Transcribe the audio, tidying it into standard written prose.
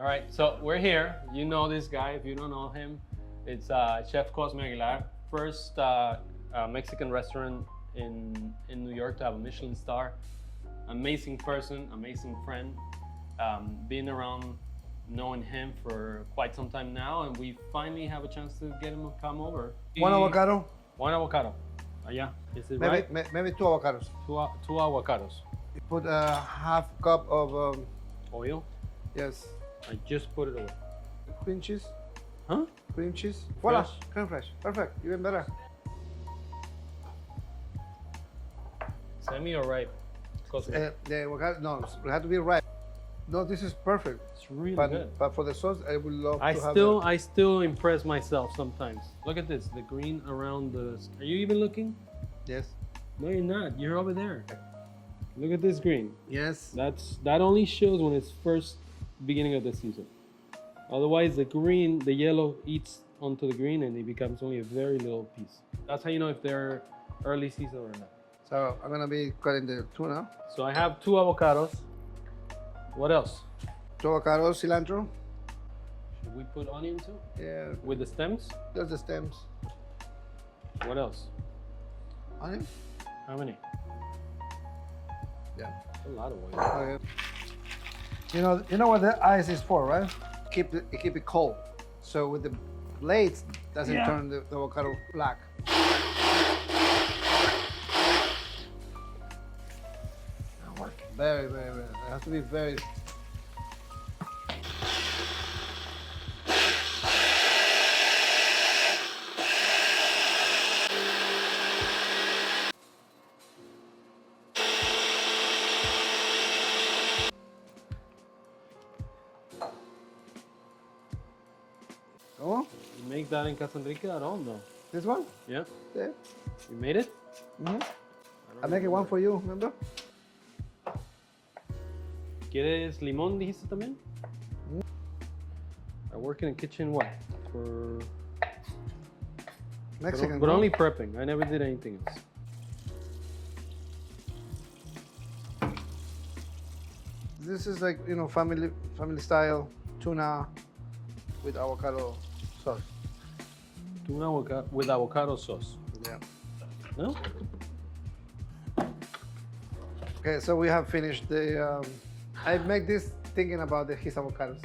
right, so we're here. You know this guy. If you don't know him, it's Chef Cosme Aguilar, first Mexican restaurant in New York to have a Michelin star. Amazing person, amazing friend. Been around knowing him for quite some time now, and we finally have a chance to get him to come over. One avocado. One avocado. Yeah, is it Maybe, right? maybe 2 avocados. Two avocados. You put a half cup of Oil. yes, I just put it away. cream cheese. Huh? Cream cheese. Voila, Fresh. creme fraiche. Perfect, even better. Semi or ripe? Cosme. The avocado, no, it had to be ripe. No, this is perfect. It's really But, good. but for the sauce, I would love I to have still impress myself sometimes. Look at this, the green around the. Are you even looking? Yes. No, you're not. You're over there. Look at this green. Yes. That only shows when it's first beginning of the season. Otherwise, the green, the yellow eats onto the green and it becomes only a very little piece. That's how you know if they're early season or not. So I'm gonna be cutting the tuna. So I have 2 avocados. What else? 2 avocados, cilantro. Should we put onion too? Yeah, With the stems? there's the stems. What else? Onion. How many? Yeah. A lot of oil. Okay. You know what the ice is for, right? Keep it cold. So with the blades, doesn't Yeah. turn the avocado black. Very, very, very. It has to be very. Oh, You make that in Casa Enrique at all? No. this one? Yeah? Yeah. You made it? Mm-hmm. I make it one for you, remember? ¿Quieres limón, dijiste también? I work in a kitchen, what? For... Mexican. But no? only prepping. I never did anything else. This is like, family style tuna with avocado sauce. Tuna with avocado sauce. Yeah. No? Okay, so we have finished the. I make this thinking about his avocados.